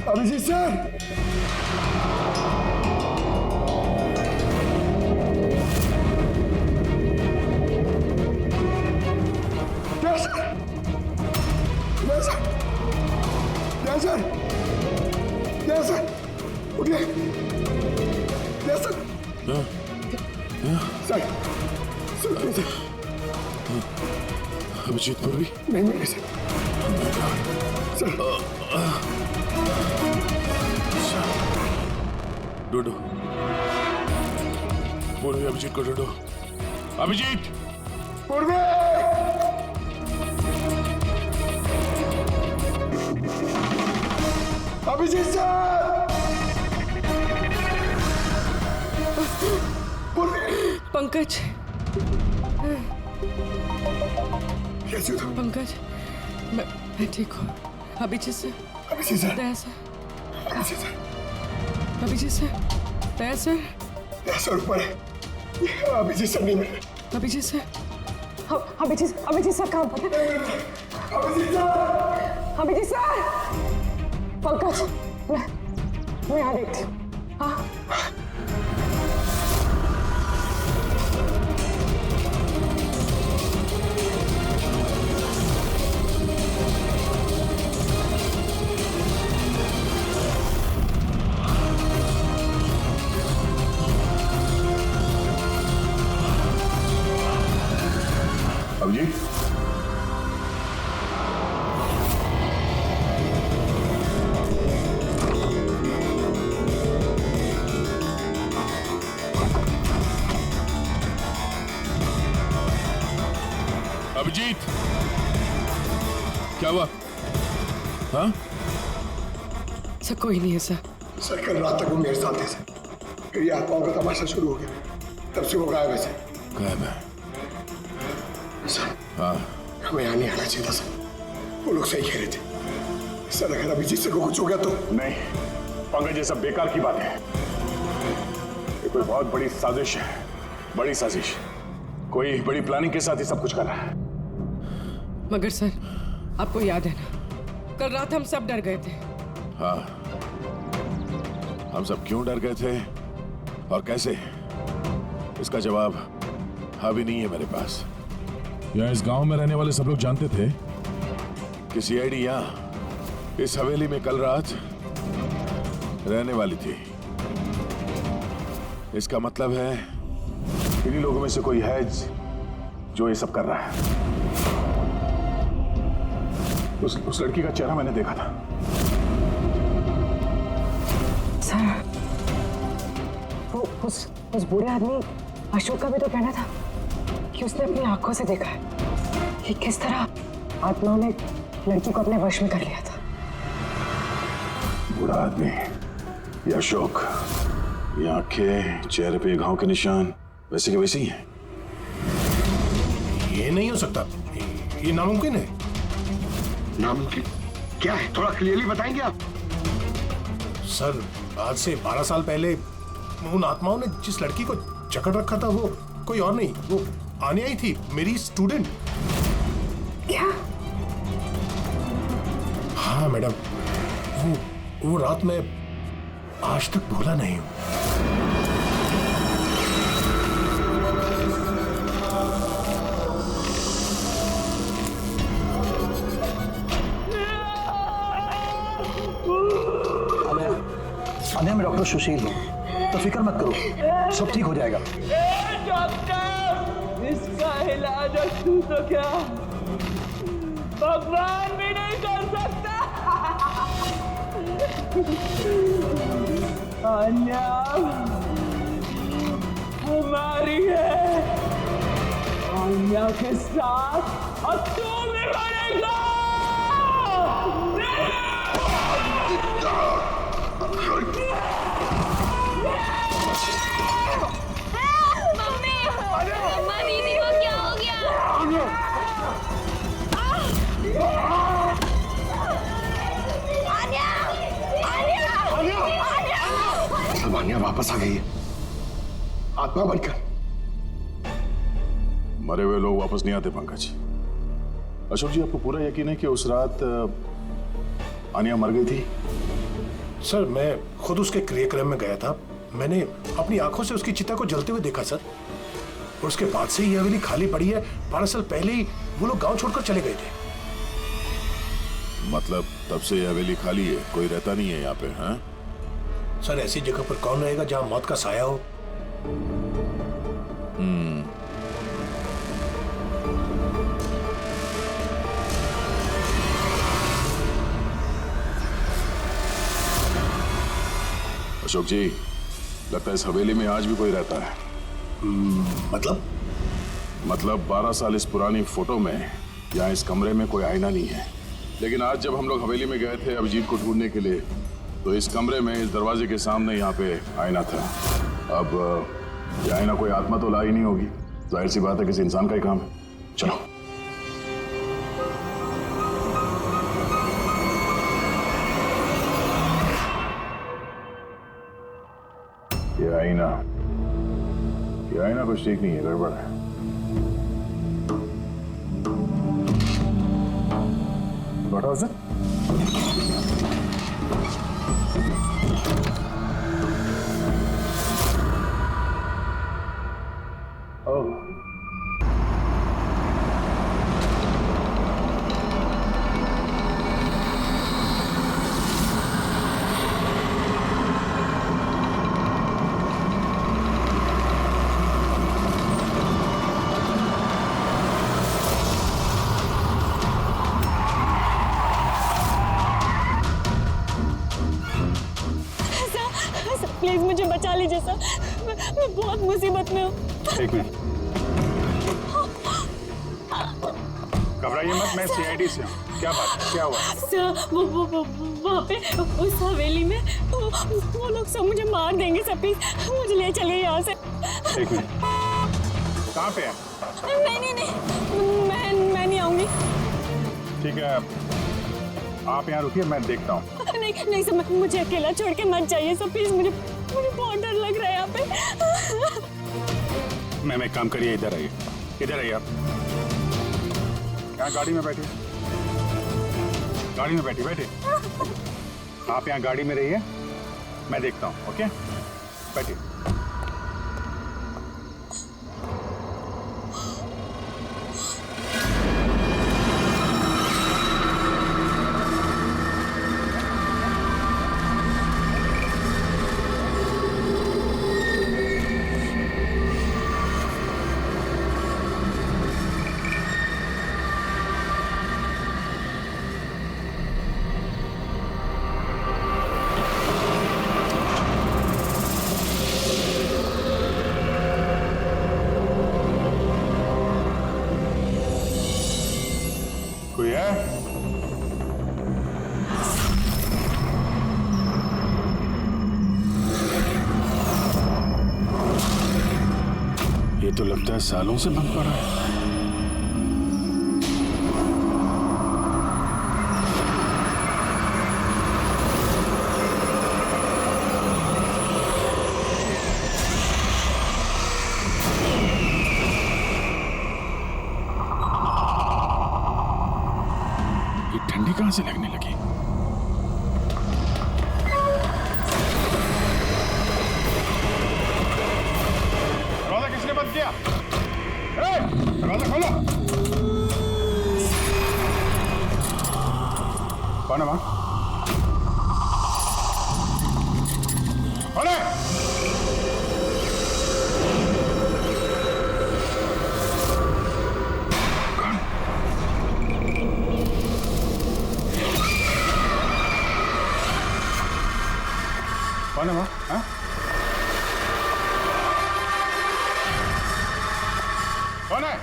Abhijit sir, sir उठिए। Sir Abhijit पूर्वी नहीं मिले सर। ढूंढो पूर्वी, अभिजीत को ढूंढो। अभिजीत पूर्वी, अभिजीत सर, पंकज, कैसे हो? पंकज, मैं ठीक हूँ। Abhijeet sir, Abhijit sir, Daya sir, Abhijit sir, Abhijit sir, Daya sir, 10 ऊपर है। अभिजीत सर नहीं मिल रहे। अभिजीत सर, अभिजीत सर कहाँ पर है? अभिजीत सर, अभिजीत सर, पंकज, मैं यहाँ देखती हूँ। हाँ, अभिजीत, अभिजीत, क्या हुआ? हाँ सर कोई नहीं है सर। सर कल रात तक वो मेरे साथ थे सर, फिर ये आत्माओं का तमाशा शुरू हो गया, तब से वो गायब है सर। गायब है? सर हाँ, हमें यहाँ नहीं आना चाहिए था सर, वो लोग सही कह रहे थे सर। अगर अभिजीत सर को कुछ हो गया तो? नहीं पंकज, ये सब बेकार की बात है। ये कोई बहुत बड़ी साजिश है, बड़ी साजिश। कोई बड़ी प्लानिंग के साथ ही सब कुछ कर रहा है। मगर सर आपको याद है ना, कल रात हम सब डर गए थे। हाँ, हम सब क्यों डर गए थे और कैसे, इसका जवाब अभी नहीं है मेरे पास। या इस गांव में रहने वाले सब लोग जानते थे कि सीआईडी यहाँ इस हवेली में कल रात रहने वाली थी। इसका मतलब है इन्हीं लोगों में से कोई है जो ये सब कर रहा है। उस लड़की का चेहरा मैंने देखा था। सर, वो उस बूढ़े आदमी अशोक का भी तो कहना था कि उसने अपनी आंखों से देखा है कि किस तरह आत्माओं ने लड़की को अपने वश में कर लिया था। बूढ़ा आदमी, ये अशोक, ये आंखें, चेहरे पे घाव के निशान वैसे के वैसे ही हैं। ये नहीं हो सकता, ये नामुमकिन है। नामुमकिन क्या है, थोड़ा क्लियरली बताएंगे आप? सर, आज से 12 साल पहले उन आत्माओं ने जिस लड़की को जकड़ रखा था वो कोई और नहीं, वो आने आई थी, मेरी स्टूडेंट। क्या? हाँ मैडम, वो रात मैं आज तक भूला नहीं हूं। अनया, मैं डॉक्टर सुशील हूँ, तो फिक्र मत करो, सब ठीक हो जाएगा। डॉक्टर, इसका इलाज तू तो क्या भगवान भी नहीं कर सकता। अन्या हमारी है, अन्या के साथ और तू भी मरेगा। मम्मी, मम्मा दीदी को क्या हो गया? सब अन्या वापस आ गई है, आत्मा बनकर। मरे हुए लोग वापस नहीं आते पंकज। अशोक जी, आपको पूरा यकीन है कि उस रात आनिया मर गई थी? सर मैं खुद उसके क्रियाक्रम में गया था। मैंने अपनी आंखों से उसकी चिता को जलते हुए देखा सर। और उसके बाद से ये हवेली खाली पड़ी है। 12 साल पहले ही वो लोग गांव छोड़कर चले गए थे। मतलब तब से ये हवेली खाली है, कोई रहता नहीं है यहाँ पे? हाँ सर ऐसी जगह पर कौन रहेगा जहां मौत का साया हो? अशोक जी, लगता है इस हवेली में आज भी कोई रहता है। मतलब 12 साल इस पुरानी फोटो में यहाँ इस कमरे में कोई आईना नहीं है। लेकिन आज जब हम लोग हवेली में गए थे अभिजीत को ढूंढने के लिए, तो इस कमरे में इस दरवाजे के सामने यहाँ पे आईना था। अब ये आईना कोई आत्मा तो ला ही नहीं होगी, जाहिर सी बात है किसी इंसान का ही काम है। चलो। ये आईना कुछ ठीक नहीं है, गड़बड़ है। What was it? Oh. Please मुझे बचा लीजिए सर, मैं बहुत मुसीबत में हूँ। एक मिनट, घबराइए मत, मैं सीआईडी से हूँ। क्या बात है, क्या हुआ? सर वो वहाँ पे उस हवेली में वो लोग सब मुझे मार देंगे सर, प्लीज मुझे ले चलिए यहाँ से। एक मिनट, कहाँ पे है? नहीं मैं नहीं आऊंगी। ठीक है, आप यहाँ रुकिए, मैं देखता हूँ। नहीं सर, मुझे अकेला छोड़ के मत जाइए सर, प्लीज मुझे बहुत डर लग रहा है यहाँ पे। मैम एक काम करिए, इधर आइए आप। यहाँ गाड़ी में बैठिए, बैठिए। आप यहाँ गाड़ी में रहिए, मैं देखता हूँ। ओके, बैठिए। कोई है? ये तो लगता है सालों से बंद पड़ा है। ठंडी कहां से लगने लगी? दरवाजा किसने बंद किया? दरवाजा खोलो। कौन है वहां? कौन है? कौन है वहाँ? हाँ? कौन है?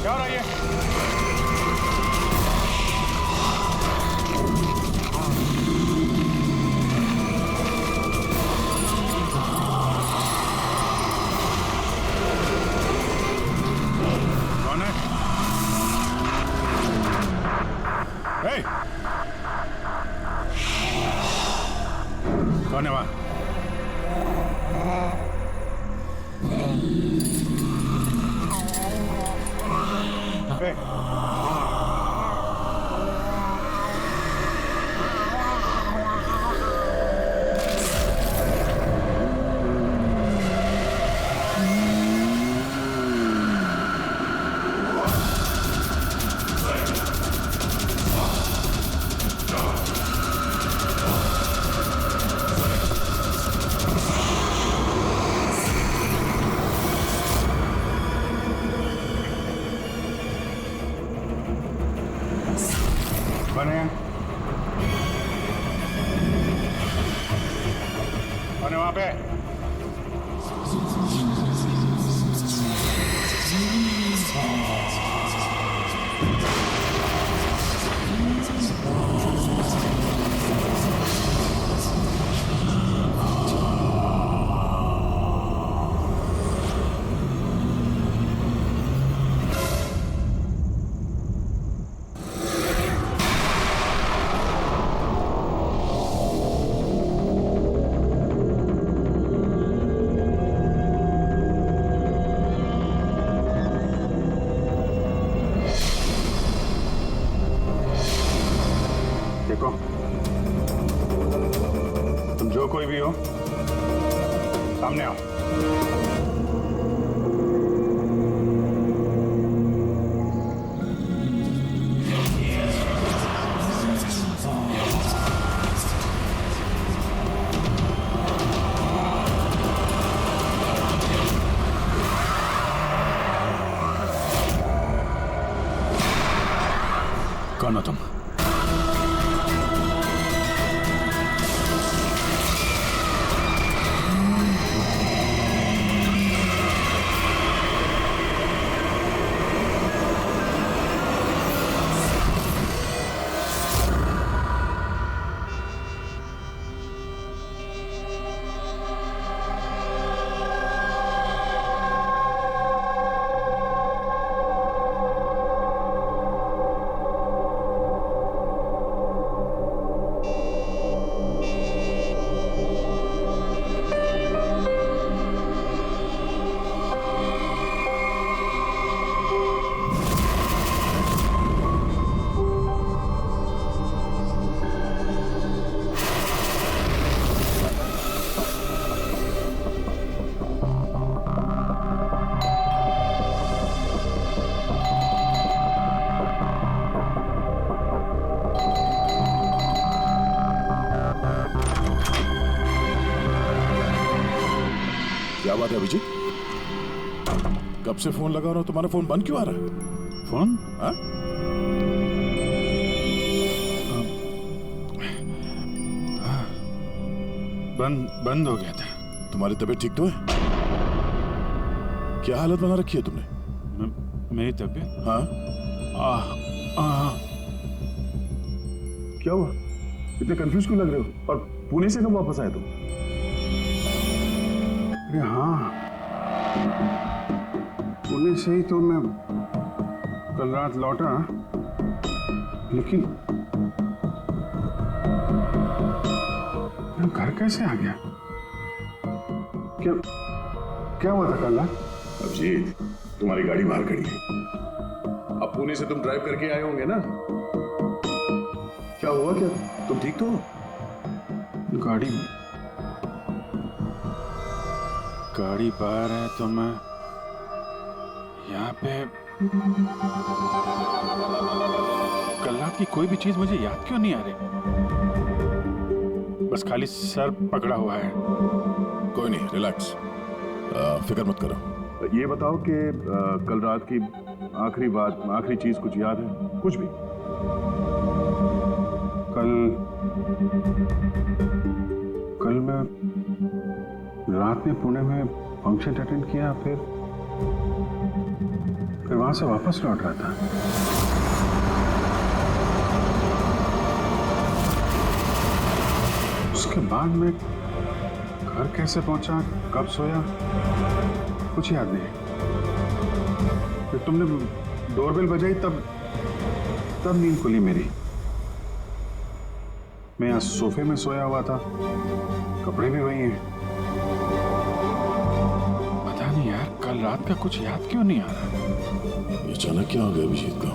क्या हो रहा है ये? बने वहां पे। देखो, तुम जो कोई भी हो, सामने आओ। कौन हो तुम? क्या बात है अभिजीत? कब से फोन लगा रहा हूं, तुम्हारा फोन बंद क्यों आ रहा है? फोन? हाँ? बंद हो गया था। तुम्हारी तबीयत ठीक तो है? क्या हालत बना रखी है तुमने? मेरी तबीयत? हाँ? क्या हुआ? इतने कंफ्यूज क्यों लग रहे हो? और पुणे से कब वापस आए तुम? अरे हाँ, पुणे से ही तो मैं कल रात लौटा, लेकिन मैं घर कैसे आ गया? क्या हुआ था कल रात? अभिजीत, तुम्हारी गाड़ी बाहर खड़ी है। अब पुणे से तुम ड्राइव करके आए होंगे ना? क्या हुआ? क्या तुम ठीक तो हो? गाड़ी बाहर है तो मैं यहाँ पे। कल रात की कोई भी चीज मुझे याद क्यों नहीं आ रही? बस खाली सर पकड़ा हुआ है। कोई नहीं, रिलैक्स, फिक्र मत करो। ये बताओ कि कल रात की आखिरी बात, आखिरी चीज कुछ याद है? कुछ भी? कल मैं रात में पुणे में फंक्शन अटेंड किया, फिर वहां से वापस लौट रहा था। उसके बाद मैं घर कैसे पहुंचा, कब सोया, कुछ याद नहीं। फिर तुमने डोरबेल बजाई, तब नींद खुली मेरी। मैं यहाँ सोफे में सोया हुआ था, कपड़े भी वही हैं। पता नहीं यार, कल रात का कुछ याद क्यों नहीं आ रहा। ये अचानक क्या हो गया अभिजीत को?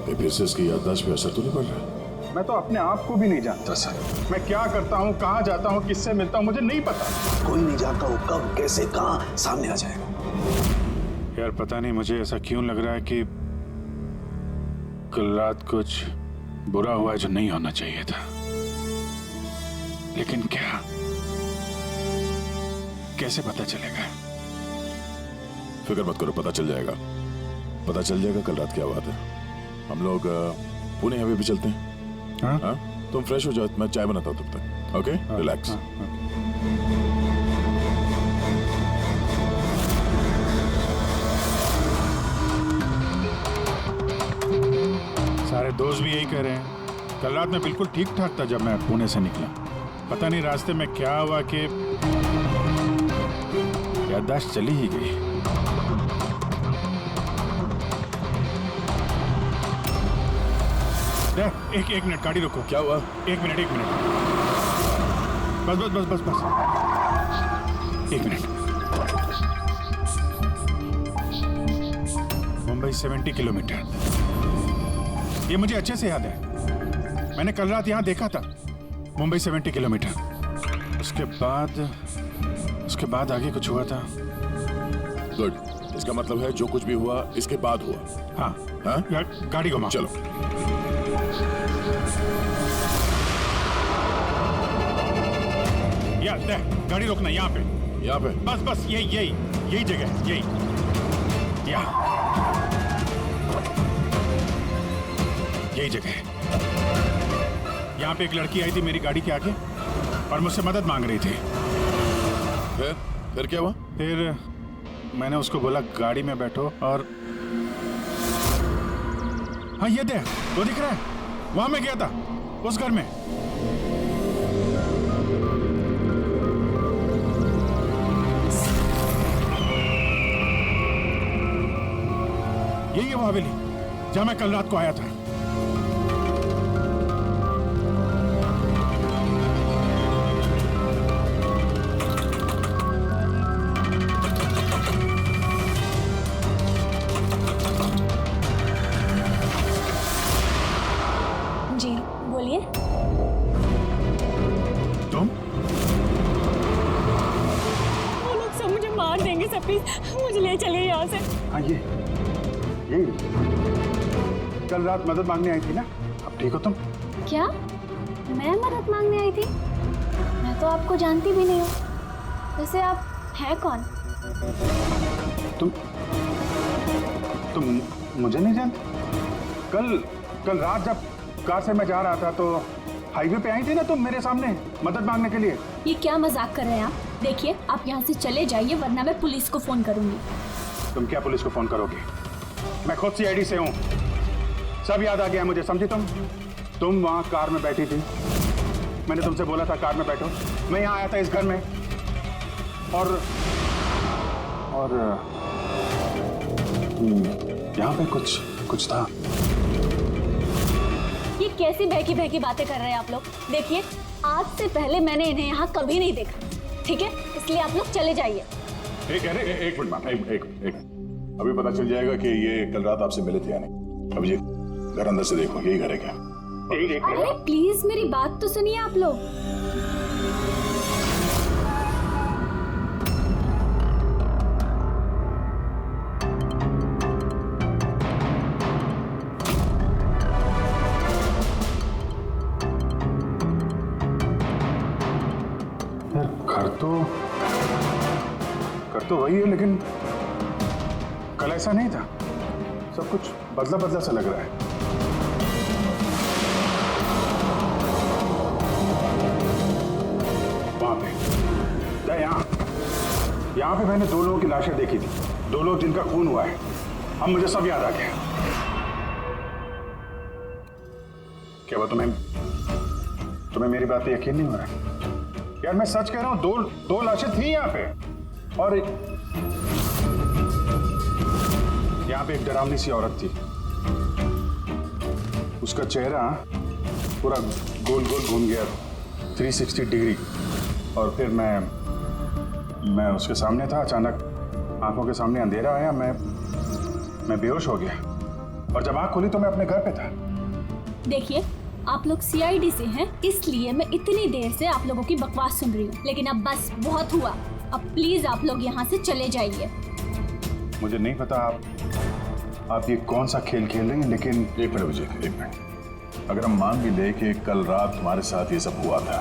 कहीं फिर से इसकी याददाश्त पे असर तो नहीं पड़ रहा? मैं तो अपने आप को भी नहीं जानता सर। मैं क्या करता हूँ, कहाँ जाता हूँ, किससे मिलता हूँ, मुझे नहीं पता। कोई नहीं जानता वो कब कैसे कहाँ सामने आ जाएगा। यार पता नहीं मुझे ऐसा क्यों लग रहा है कि कल रात कुछ बुरा हुआ है जो नहीं होना चाहिए था। लेकिन क्या, कैसे पता चलेगा? फिक्र मत करो, पता चल जाएगा। पता चल जाएगा कल रात क्या बात है। हम लोग पुणे हाईवे पे चलते हैं। हाँ? तुम फ्रेश हो जाओ, मैं चाय बनाता हूँ तब तक। Okay, relax. सारे दोस्त भी यही कह रहे हैं। कल रात में बिल्कुल ठीक ठाक था जब मैं पुणे से निकला। पता नहीं रास्ते में क्या हुआ कि याददाश्त चली ही गई। एक मिनट, गाड़ी रोको। क्या हुआ? एक मिनट। बस। एक मिनट। मुंबई 70 किलोमीटर, ये मुझे अच्छे से याद है। मैंने कल रात यहाँ देखा था। मुंबई 70 किलोमीटर। उसके बाद आगे कुछ हुआ था। गुड, इसका मतलब है जो कुछ भी हुआ इसके बाद हुआ। हाँ? यार गाड़ी घुमा। चलो। यार गाड़ी रोकना यहाँ पे। बस यही जगह, यही जगह है। यहाँ पे एक लड़की आई थी मेरी गाड़ी के आगे और मुझसे मदद मांग रही थी। फिर क्या हुआ? फिर मैंने उसको बोला गाड़ी में बैठो और हाँ ये देख, वो दिख रहा है, वहां मैं गया था उस घर में। यही है वो हवेली जहां मैं कल रात को आया था। जी बोलिए। तुम? वो लोग सब मुझे मार देंगे सर, प्लीज मुझे ले चलिए यहाँ से। हाँ यही कल रात मदद मांगने आई थी ना? अब ठीक हो तुम? क्या मैं मदद मांगने आई थी? मैं तो आपको जानती भी नहीं हूँ। वैसे आप हैं कौन? तुम मुझे नहीं जानते? कल रात जब कार से मैं जा रहा था तो हाईवे पे आई थी ना तुम मेरे सामने मदद मांगने के लिए। ये क्या मजाक कर रहे हैं आप? देखिए आप यहाँ से चले जाइए वरना मैं पुलिस को फोन करूंगी। तुम क्या पुलिस को फोन करोगे? मैं खुद CID से हूँ, सब याद आ गया मुझे, समझी तुम वहाँ कार में बैठी थी। मैंने तुमसे बोला था कार में बैठो। मैं यहाँ आया था इस घर में और यहाँ पे कुछ था। ये कैसी बहकी बातें कर रहे हैं आप लोग? देखिए आज से पहले मैंने इन्हें यहाँ कभी नहीं देखा, ठीक है? इसलिए आप लोग चले जाइए। एक मिनट, एक अभी पता चल जाएगा कि ये कल रात आपसे मिले थे या नहीं। अभिजीत घर अंदर से देखो, यही घर है क्या? अरे प्लीज मेरी बात तो सुनिए आप लोग। घर तो वही है लेकिन कल ऐसा नहीं था। सब कुछ बदला सा लग रहा है। वहां पे यहाँ पे मैंने 2 लोगों की लाशें देखी थी, 2 लोग जिनका खून हुआ है। अब मुझे सब याद आ गया। क्या वो तुम्हें मेरी बात पे यकीन नहीं हो रहा? यार मैं सच कह रहा हूँ, 2 लाशें थी यहाँ पे और यहाँ पे एक डरावनी सी औरत थी। उसका चेहरा पूरा गोल घूम गया 360 डिग्री और फिर मैं उसके सामने था। अचानक आंखों के सामने अंधेरा आया। मैं बेहोश हो गया और जब आंख खोली तो मैं अपने घर पे था। देखिए, आप लोग सीआईडी से हैं, इसलिए मैं इतनी देर से आप लोगों की बकवास सुन रही हूँ। लेकिन अब बस बहुत हुआ, अब प्लीज आप लोग यहाँ से चले जाइए। मुझे नहीं पता आप ये कौन सा खेल खेल रही हैं, लेकिन एक मिनट विजय, एक मिनट। अगर हम मान भी ले कि कल रात तुम्हारे साथ ये सब हुआ था,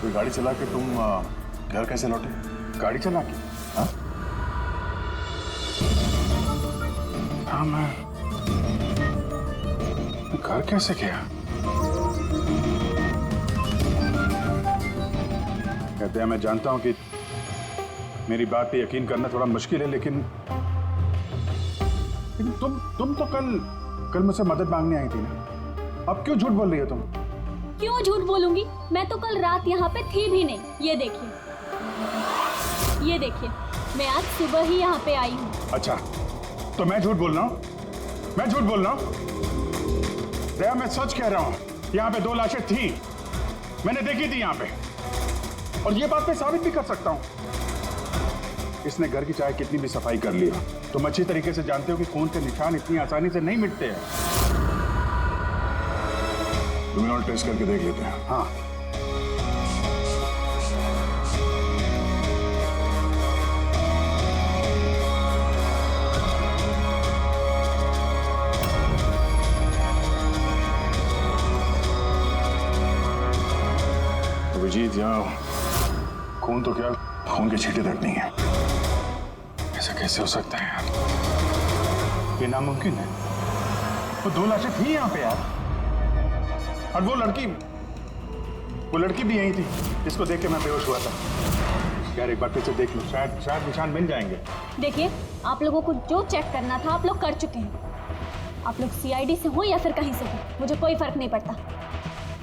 तो गाड़ी चला के तुम घर कैसे लौटे? गाड़ी चला के? हाँ? हाँ, मैं घर कैसे गया? कहते हैं, मैं जानता हूं कि मेरी बात पे यकीन करना थोड़ा मुश्किल है, लेकिन तुम तो कल मुझसे मदद मांगने आई थी ना। अब क्यों झूठ बोल रही हो तुम? क्यों झूठ बोलूंगी? मैं तो कल रात यहाँ पे थी भी नहीं। ये देखिए, मैं आज सुबह ही यहाँ पे आई हूँ। अच्छा, तो मैं झूठ बोल रहा हूँ? मैं झूठ बोल रहा हूँ? दया, मैं सच कह रहा हूँ। यहाँ पे 2 लाशें थी, मैंने देखी थी यहाँ पे, और ये बात मैं साबित भी कर सकता हूँ। इसने घर की चाहे कितनी भी सफाई कर ली हो, तुम अच्छी तरीके से जानते हो कि खून के निशान इतनी आसानी से नहीं मिटते हैं। क्रिमिनल टेस्ट करके देख लेते हैं। हाँ, अभिजीत, यहाँ खून तो क्या, खून के छींटे तक नहीं है। ऐसा कैसे हो सकता है यार? ये नामुमकिन है। वो 2 लाशें थी यहाँ पे यार, और वो लड़की भी यही थी जिसको देख के मैं बेहोश हुआ था। यार एक बार फिर से देख लो, शायद निशान मिल जाएंगे। देखिए, आप लोगों को जो चेक करना था आप लोग कर चुके हैं। आप लोग सीआईडी से हो या फिर कहीं से हो, मुझे कोई फर्क नहीं पड़ता।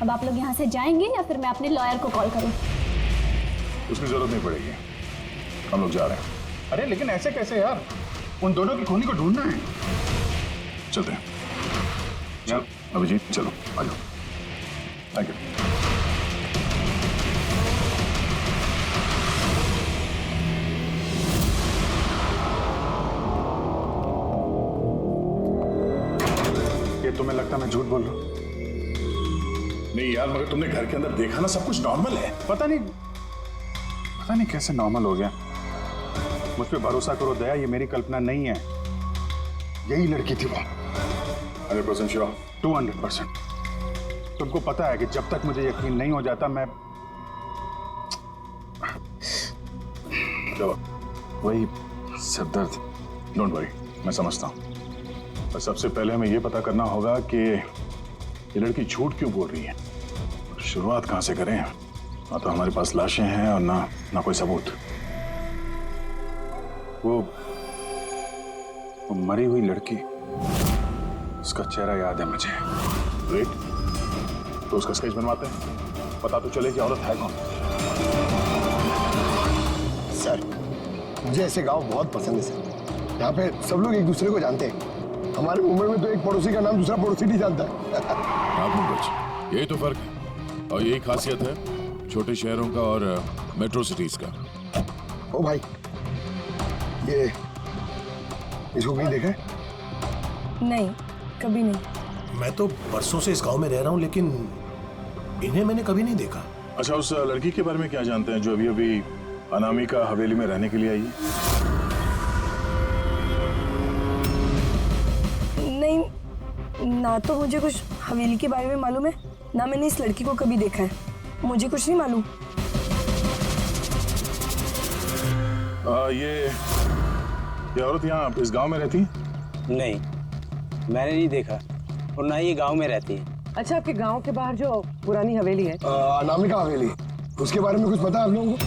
अब आप लोग यहाँ से जाएंगे या फिर मैं अपने लॉयर को कॉल करूँ? उसकी जरूरत नहीं पड़ेगी, हम लोग जा रहे हैं। अरे लेकिन ऐसे कैसे यार? उन दोनों की खूनी को ढूंढना है। चलते हैं। चल अभिजीत, चलो आ जाओ। Thank you. ये तुम्हें लगता मैं झूठ बोल रहा हूँ? नहीं यार, मगर तुमने घर के अंदर देखा ना, सब कुछ नॉर्मल है। पता नहीं कैसे नॉर्मल हो गया। मुझ पे भरोसा करो दया, ये मेरी कल्पना नहीं है। यही लड़की थी वो। 100% श्योर? 200%। तुमको पता है कि जब तक मुझे यकीन नहीं हो जाता मैं वही सिरदर्द। डोंट वरी, मैं समझता हूँ। पर सबसे पहले हमें यह पता करना होगा कि ये लड़की झूठ क्यों बोल रही है। शुरुआत कहाँ से करें? ना तो हमारे पास लाशें हैं और ना कोई सबूत। वो मरी हुई लड़की, उसका चेहरा याद है मुझे। ग्रेट, तो उसका स्केच बनवाते हैं, पता तो चले कि औरत है कौन। सर, मुझे ऐसे गांव बहुत पसंद है सर। यहाँ पे सब लोग एक दूसरे को जानते हैं। हमारे मुंबई में तो एक पड़ोसी का नाम दूसरा पड़ोसी नहीं जानता। यही तो फर्क है, और यही खासियत है छोटे शहरों का और मेट्रो सिटीज का। ओ भाई, ये इसको कहीं देखा है? नहीं, कभी नहीं। मैं तो बरसों से इस गांव में रह रहा हूँ, लेकिन इन्हें मैंने कभी नहीं देखा। अच्छा, उस लड़की के बारे में क्या जानते हैं जो अभी अभी अनामिका हवेली में रहने के लिए आई है? नहीं, ना तो मुझे कुछ हवेली के बारे में मालूम है, ना मैंने इस लड़की को कभी देखा है। मुझे कुछ नहीं मालूम। ये औरत यहाँ इस गांव में रहती? नहीं, मैंने नहीं देखा, और ना ये गांव में रहती है। अच्छा, आपके गांव के बाहर जो पुरानी हवेली है, अनामिका हवेली, उसके बारे में कुछ पता है आप लोगों को?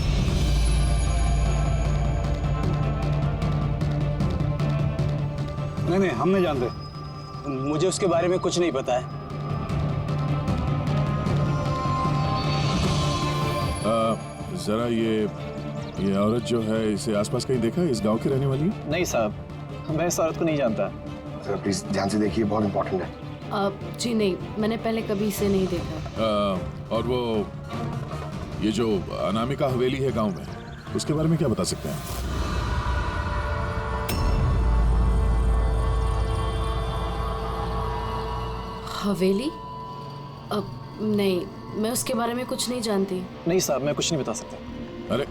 नहीं, हम नहीं जानते। मुझे उसके बारे में कुछ नहीं पता है। जरा ये औरत जो है, इसे आसपास कहीं देखा है? इस गांव की रहने वाली है? नहीं साहब, मैं इस औरत को नहीं जानता। सर प्लीज ध्यान से देखिए, बहुत इंपॉर्टेंट है। जी नहीं, मैंने पहले कभी इसे नहीं देखा। और वो ये जो अनामिका हवेली है गांव में, उसके बारे में क्या बता सकते हैं? हवेली? अब नहीं, मैं उसके बारे में कुछ नहीं जानती। नहीं साहब, मैं कुछ नहीं बता सकता। अरे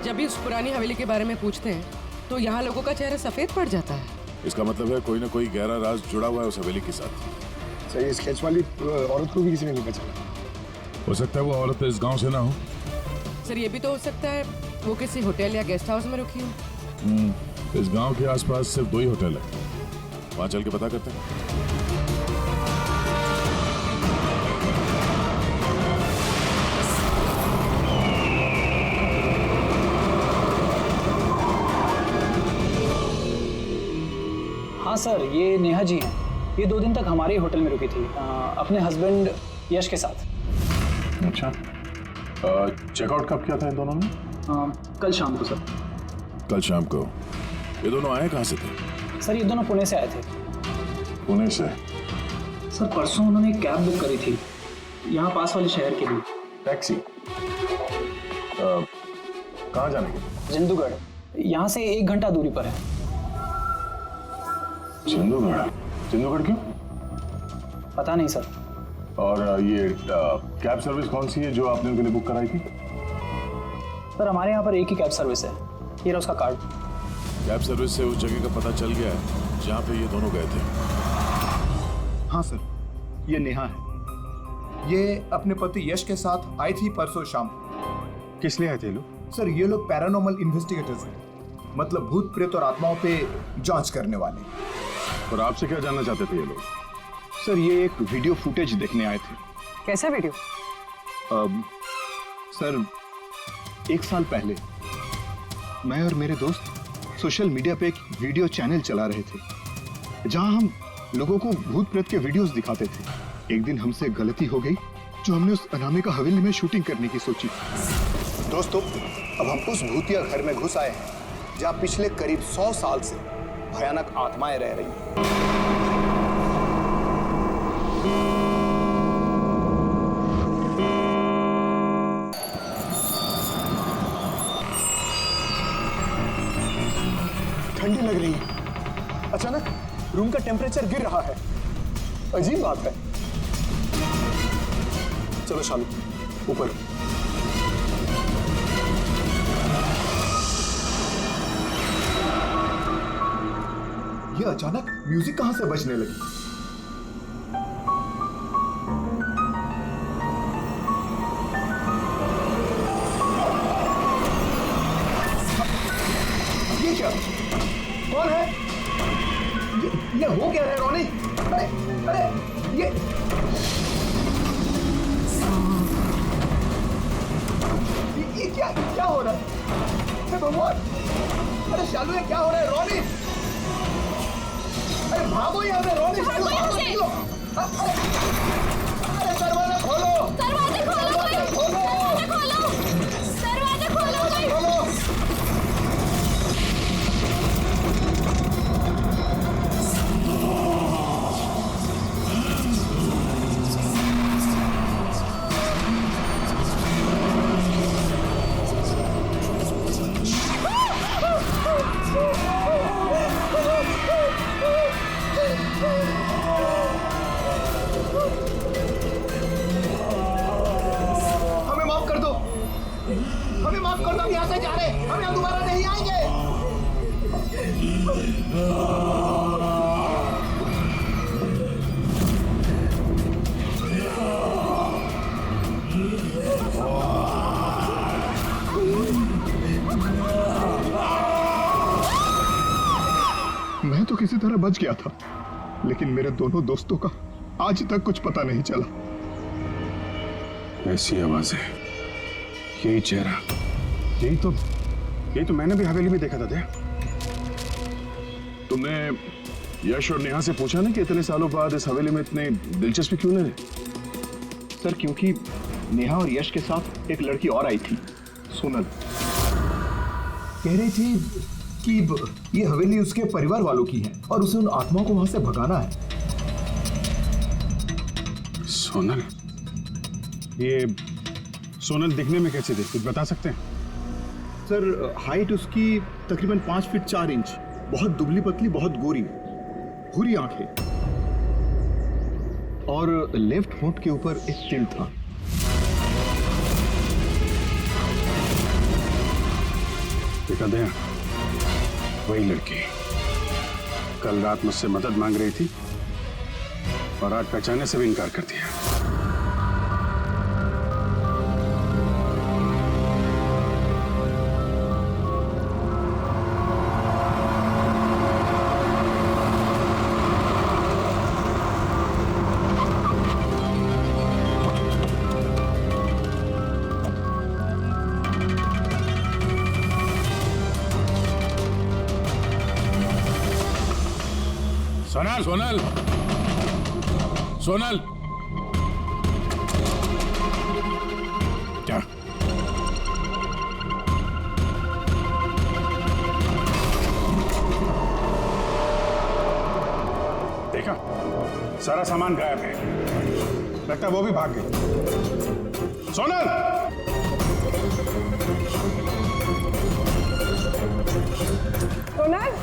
जब भी उस पुरानी हवेली के बारे में पूछते हैं तो यहाँ लोगों का चेहरा सफेद पड़ जाता है। इसका मतलब है कोई ना कोई गहरा राज जुड़ा हुआ है उस हवेली के साथ। सही, इस खेच वाली औरत को भी किसी ने नहीं पहचाना। हो सकता है वो औरत इस गांव से ना हो। सर ये भी तो हो सकता है वो किसी होटल या गेस्ट हाउस में रुकी हो। इस गांव के आसपास सिर्फ 2 ही होटल है, वहां चल के पता करते हैं। हाँ सर, ये नेहा जी हैं। ये 2 दिन तक हमारे ही होटल में रुकी थी, अपने हस्बैंड यश के साथ। अच्छा, चेकआउट कब किया था इन दोनों ने? कल शाम को सर। कल शाम को? ये दोनों आए कहाँ से थे? सर ये दोनों पुणे से आए थे। पुणे से? सर परसों उन्होंने एक कैब बुक करी थी यहाँ पास वाले शहर के लिए। टैक्सी? कहाँ जाने के? जिंदूगढ़, यहाँ से 1 घंटा दूरी पर है। जिंदूगढ़? जिंदूगढ़ क्यों? पता नहीं सर। और ये कैब सर्विस कौन सी है जो आपने उनके लिए बुक कराई थी? सर हमारे यहाँ पर एक ही कैब सर्विस है, ये रहा उसका कार्ड। कैब सर्विस से उस जगह का पता चल गया है जहाँ पे ये दोनों गए थे। हाँ सर, ये नेहा है। ये अपने पति यश के साथ आई थी परसों शाम। किस लिए आए थे ये लोग? सर ये लोग पैरानॉर्मल इन्वेस्टिगेटर्स हैं, मतलब भूत प्रेत और आत्माओं पे जांच करने वाले। और आपसे क्या जानना चाहते थे ये लोग? सर ये एक वीडियो फुटेज देखने आए थे। कैसा वीडियो? सर 1 साल पहले मैं और मेरे दोस्त सोशल मीडिया पे एक वीडियो चैनल चला रहे थे जहां हम लोगों को भूत प्रेत के वीडियोस दिखाते थे। एक दिन हमसे गलती हो गई जो हमने उस अनामिका हवेली में शूटिंग करने की सोची। दोस्तों, अब हम उस भूतिया घर में घुस आए हैं जहाँ पिछले करीब 100 साल से भयानक आत्माएं रह रही हैं। ठंडी लग रही है। अचानक रूम का टेम्परेचर गिर रहा है। अजीब बात है। चलो शालू, ऊपर। ये अचानक म्यूजिक कहां से बजने लगी? ये क्या? कौन है? ये हो क्या रहा है रोनी? अरे ये क्या हो रहा है? भगवान! अरे शालू, ये क्या हो रहा है? रोनी, अरे भागो यहाँ से! रोनी, शालू भागो! अरे दरवाजा खोलो! दरवाजे खोलो! दरवाजा खोलो! दरवाजे खोलो! दरवाजा खोलो! हमें माफ कर दो, हम यहाँ से जा रहे हैं, हम यहाँ दोबारा नहीं आएंगे। मैं तो किसी तरह बच गया था, लेकिन मेरे दोनों दोस्तों का आज तक कुछ पता नहीं चला। ऐसी आवाजें, यही चेहरा, यही तो मैंने भी हवेली में देखा था। तुमने यश और नेहा से पूछा ना कि इतने सालों बाद इस हवेली में इतने दिलचस्पी क्यों ले रहे? सर क्योंकि नेहा और यश के साथ एक लड़की और आई थी, सोनल। कह रही थी कि ये हवेली उसके परिवार वालों की है और उसे उन आत्माओं को वहां से भगाना है। सोनल? ये सोनल दिखने में कैसे थी, कुछ बता सकते हैं? सर हाइट उसकी तकरीबन 5 फीट 4 इंच, बहुत दुबली पतली, बहुत गोरी, भूरी आंखें। और लेफ्ट होंठ के ऊपर एक तिल था। देखा दया, वही लड़की कल रात मुझसे मदद मांग रही थी और आज पहचानने से भी इनकार कर दिया। सोनल सोनल सोनल, क्या देखा, सारा सामान गायब है। लगता है वो भी भाग गई। सोनल! सोनल!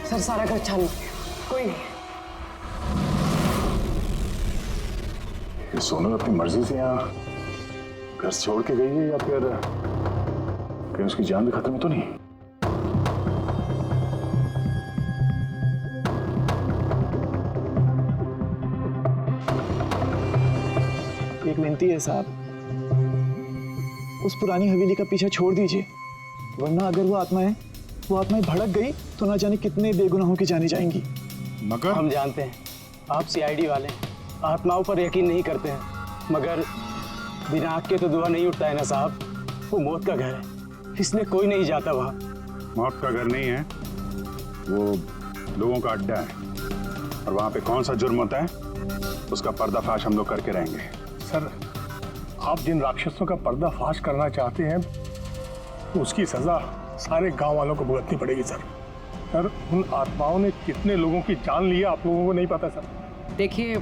सर सारा घर छान लिया, कोई नहीं। ये सोनल अपनी मर्जी से यहाँ घर छोड़ के गई है या फिर कहीं उसकी जान भी खत्म तो नहीं? एक विनती है साहब, उस पुरानी हवेली का पीछा छोड़ दीजिए, वरना अगर वो आत्माएं भड़क गई तो ना जाने कितने बेगुनाहों की जानी जाएंगी। मगर हम जानते हैं आप सीआईडी वाले आत्माओं पर यकीन नहीं करते हैं, मगर बिना आग के तो धुआं नहीं उठता है ना साहब। वो मौत का घर है, इसलिए कोई नहीं जाता वहाँ। मौत का घर नहीं है, वो लोगों का अड्डा है और वहाँ पे कौन सा जुर्म होता है उसका पर्दाफाश हम लोग करके रहेंगे। सर, आप जिन राक्षसों का पर्दाफाश करना चाहते हैं तो उसकी सजा सारे गांव वालों को भुगतनी पड़ेगी सर। सर, उन आत्माओं ने कितने लोगों की जान ली है आप लोगों को नहीं पता सर। देखिए,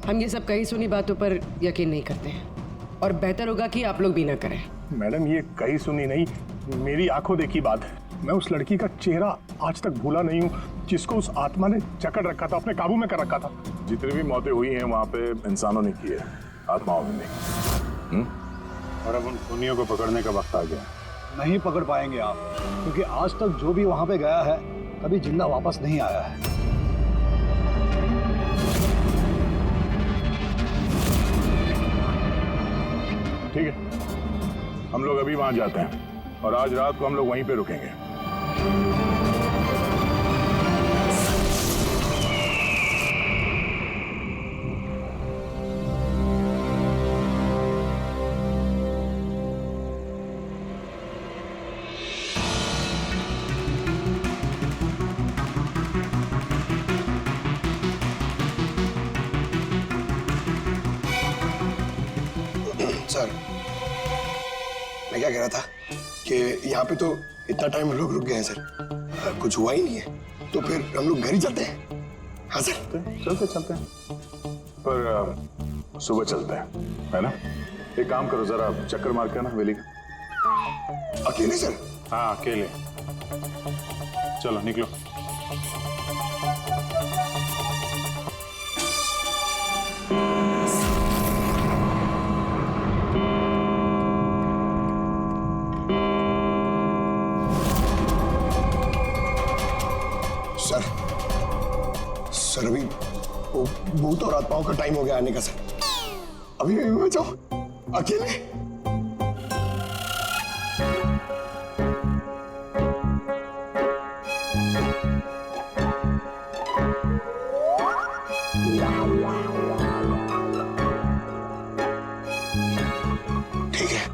हम ये सब कही सुनी बातों पर यकीन नहीं करते हैं और बेहतर होगा कि आप लोग भी ना करें। मैडम, ये कही सुनी नहीं, मेरी आंखों देखी बात है। मैं उस लड़की का चेहरा आज तक भूला नहीं हूँ जिसको उस आत्मा ने जकड़ रखा था, अपने काबू में कर रखा था। जितनी भी मौतें हुई हैं वहाँ पे इंसानों ने की है, आत्माओं ने नहीं। और अब उन खूनियों को पकड़ने का वक्त आ गया। नहीं पकड़ पाएंगे आप, क्योंकि आज तक जो भी वहां पे गया है कभी जिंदा वापस नहीं आया है। ठीक है, हम लोग अभी वहां जाते हैं और आज रात को हम लोग वहीं पे रुकेंगे। सर, मैं क्या कह रहा था कि यहाँ पे तो इतना टाइम लोग रुक गए हैं सर, कुछ हुआ ही नहीं है, तो फिर हम लोग घर ही चलते हैं। हाँ सर, चलते हैं, पर सुबह चलते हैं, है ना? एक काम करो, जरा चक्कर मार के ना हवेली का। अकेले सर? हाँ अकेले, चलो निकलो। सर अभी वो भूत और आत्माओं का टाइम हो गया आने का सर। अभी मैं जाऊं अकेले? ठीक है,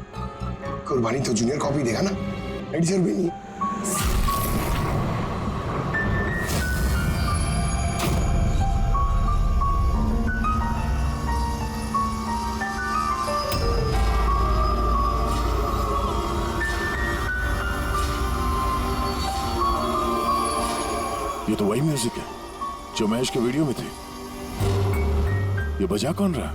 कुर्बानी तो जूनियर कॉपी देगा ना, एडिटर भी नहीं। तो वही म्यूजिक है जो महेश के वीडियो में थे। ये बजा कौन रहा?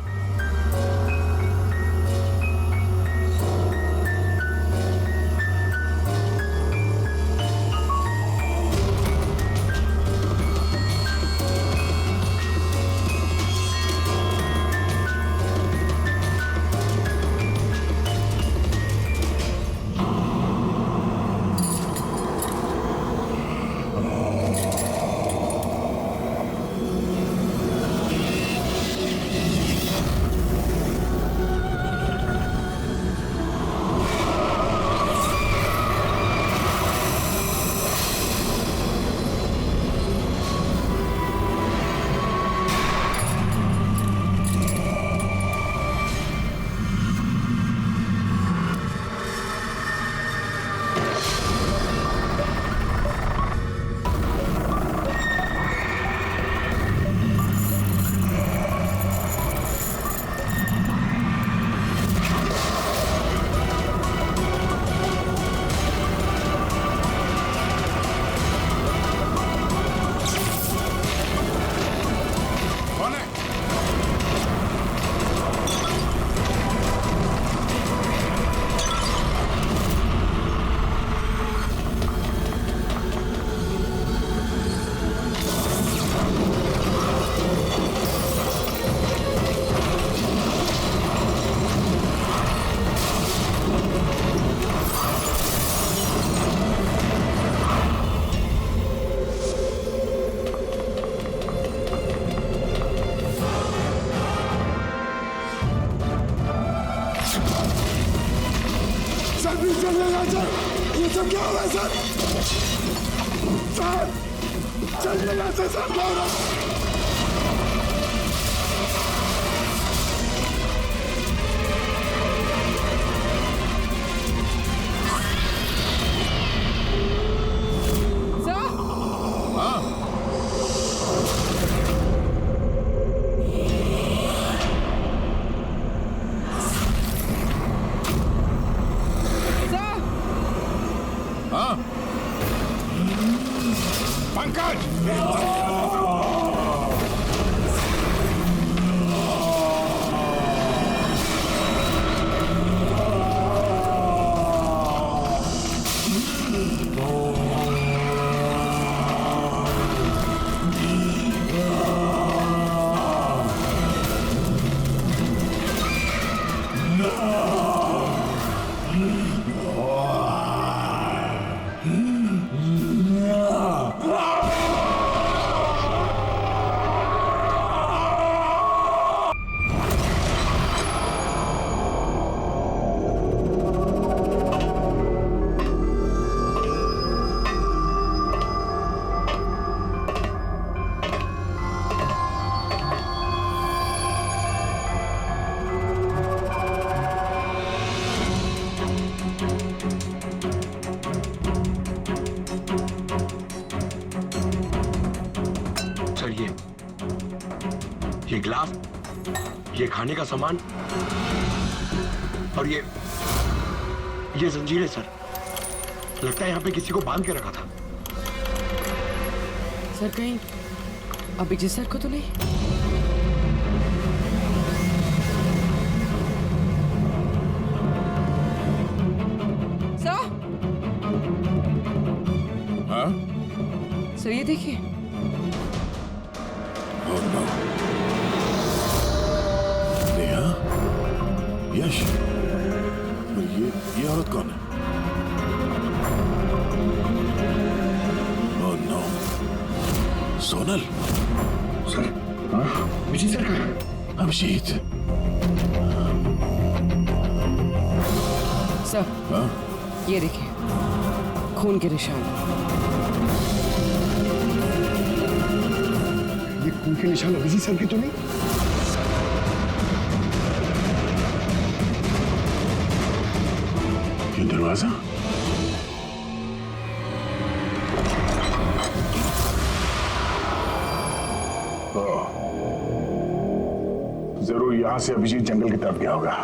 ये सब क्या हो रहा है सर? सर चलिए यहाँ से सर, क्या हो रहा है? ये गिलास, ये खाने का सामान और ये जंजीरें सर, लगता है यहाँ पे किसी को बांध के रखा था। सर कहीं अभिजीत सर को तो नहीं? सर? हाँ? सर ये देखिए। यश, ये औरत कौन है? Oh no, Sonal. Sir, Abhijit sir कहाँ है? अभिजीत। सर, ये देखिए, खून के निशान। ये खून के निशान अभिजीत सर के तो नहीं? दरवाजा? जरूर यहां से अभिजीत जंगल की तरफ गया होगा।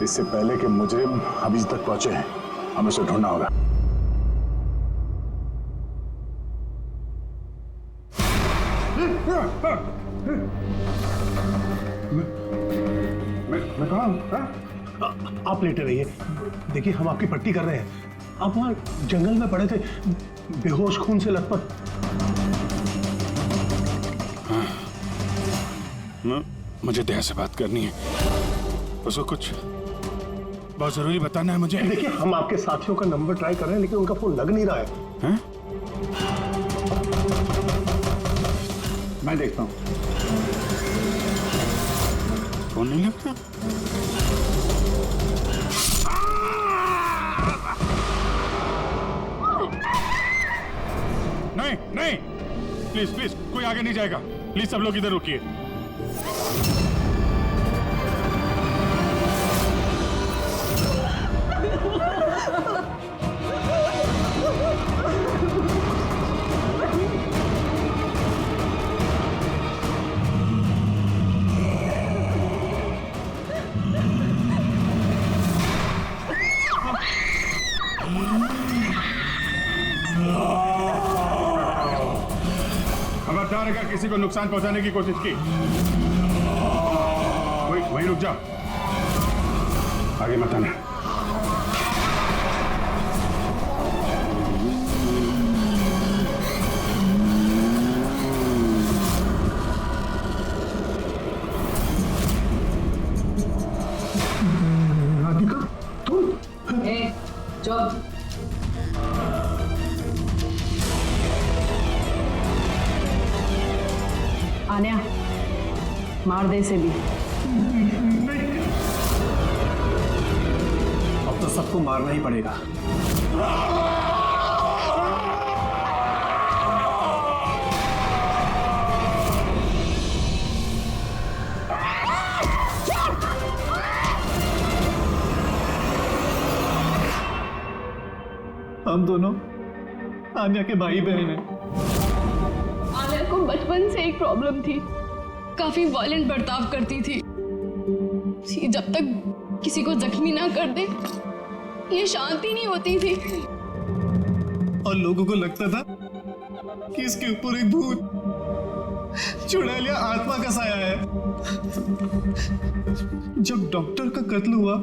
इससे पहले कि मुजरिम अभिजीत तक पहुंचे हैं, हमें उसे ढूंढना होगा। मैं कहाँ हूँ? आप लेटे रहिए, देखिए हम आपकी पट्टी कर रहे हैं। आप वहाँ जंगल में पड़े थे, बेहोश, खून से लथपथ। मुझे दया से बात करनी है, उसको कुछ बहुत जरूरी बताना है मुझे। देखिए हम आपके साथियों का नंबर ट्राई कर रहे हैं, लेकिन उनका फोन लग नहीं रहा है। हैं? मैं देखता हूँ। फोन नहीं लगता? नहीं नहीं, प्लीज प्लीज, कोई आगे नहीं जाएगा। प्लीज सब लोग इधर रुकिए। खबरदार अगर किसी को नुकसान पहुंचाने की कोशिश की, वहीं रुक जाओ, आगे मत आना। राधिका तुम? चुप। आन्या, मार दे इसे भी। अब तो सबको मारना ही पड़ेगा। हम दोनों आन्या के भाई बहन हैं। आन्या को बचपन से एक प्रॉब्लम थी, काफी वायलेंट बर्ताव करती थी। जब तक किसी को जख्मी ना कर दे, ये शांति नहीं होती थी। और लोगों को लगता था कि इसके ऊपर एक भूत चुड़ैलिया आत्मा का साया है। जब डॉक्टर का कत्ल हुआ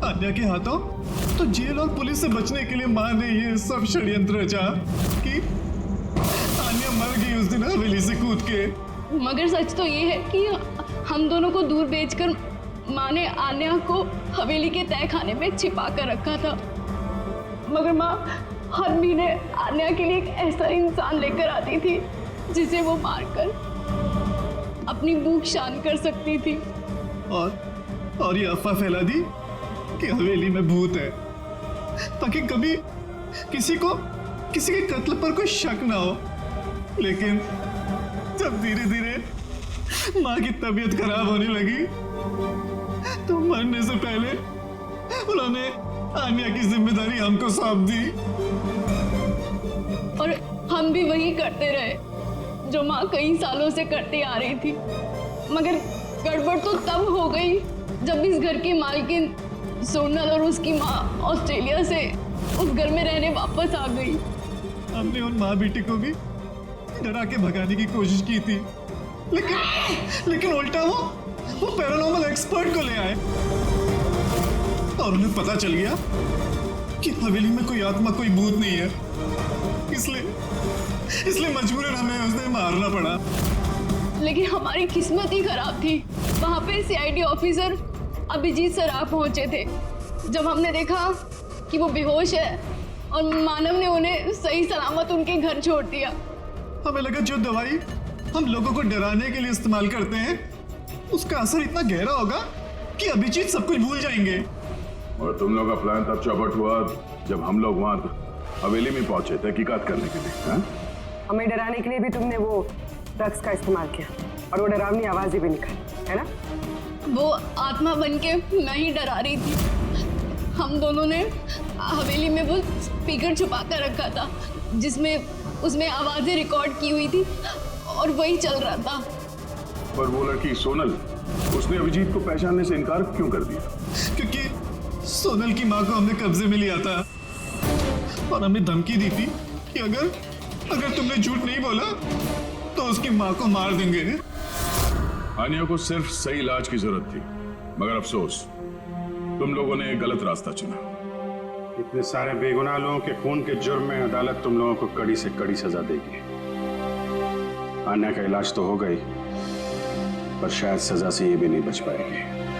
आन्या के हाथों, तो जेल और पुलिस से बचने के लिए मां ने ये सब षड्यंत्र रचा कि आन्या मर गई उस दिन हवेली से कूद के। मगर सच तो ये है कि हम दोनों को दूर भेजकर माँ ने आन्या को हवेली के तहखाने में छिपा कर रखा था। मगर माँ हर महीने आन्या के लिए एक ऐसा इंसान लेकर आती थी जिसे वो मारकर अपनी भूख शांत कर सकती थी। और ये अफवाह फैला दी कि हवेली में भूत है, ताकि कभी किसी के कत्ल पर कोई शक ना हो। लेकिन जब धीरे धीरे माँ की तबीयत खराब होने लगी, तो मरने से पहले उन्होंने आन्या की जिम्मेदारी हमको सौंप दी। और हम भी वही करते रहे जो माँ कई सालों से करती आ रही थी। मगर गड़बड़ तो तब हो गई जब इस घर की मालकिन सोनल और उसकी माँ ऑस्ट्रेलिया से उस घर में रहने वापस आ गई। हमने उन माँ बेटी को भी डरा के भगाने की कोशिश की थी, लेकिन उल्टा वो पैरानॉर्मल एक्सपर्ट को ले आए और उन्हें पता चल गया कि हवेली में कोई आत्मा, कोई भूत नहीं है। इसलिए मजबूरन हमें उसने मारना पड़ा। लेकिन हमारी किस्मत ही खराब थी। वहाँ पे सीआईडी ऑफिसर अभिजीत सर आ पहुंचे थे। जब हमने देखा कि वो बेहोश है और मानव ने उन्हें सही सलामत उनके घर छोड़ दिया, हमें लगा जो दवाई हम लोगों को डराने के लिए इस्तेमाल करते हैं, उसका असर इतना गहरा होगा कि अभिजीत सब कुछ भूल जाएंगे। और तुम लोग का प्लान तब चौपट हुआ जब हम लोग वहाँ हवेली में पहुंचे तहकीकात करने के लिए। हाँ? हमें डराने के लिए भी तुमने वो ड्रग्स का इस्तेमाल किया और वो डरावनी आवाजें भी निकाली, है ना? वो आत्मा बन के मैं ही डरा रही थी। हम दोनों ने हवेली में वो स्पीकर छुपा कर रखा था जिसमें उसमें आवाजें रिकॉर्ड की हुई थी और वही चल रहा था। पर वो लड़की सोनल, उसने अभिजीत को पहचानने से इनकार क्यों कर दिया? क्योंकि सोनल की माँ को हमने कब्जे में लिया था और हमें धमकी दी थी कि अगर तुमने झूठ नहीं बोला तो उसकी माँ को मार देंगे। आनिया को सिर्फ सही इलाज की जरूरत थी, मगर अफसोस तुम लोगों ने गलत रास्ता चुना। इतने सारे बेगुनाह लोगों के खून के जुर्म में अदालत तुम लोगों को कड़ी से कड़ी सजा देगी। आन्या का इलाज तो हो गई, पर शायद सजा से ये भी नहीं बच पाएगी।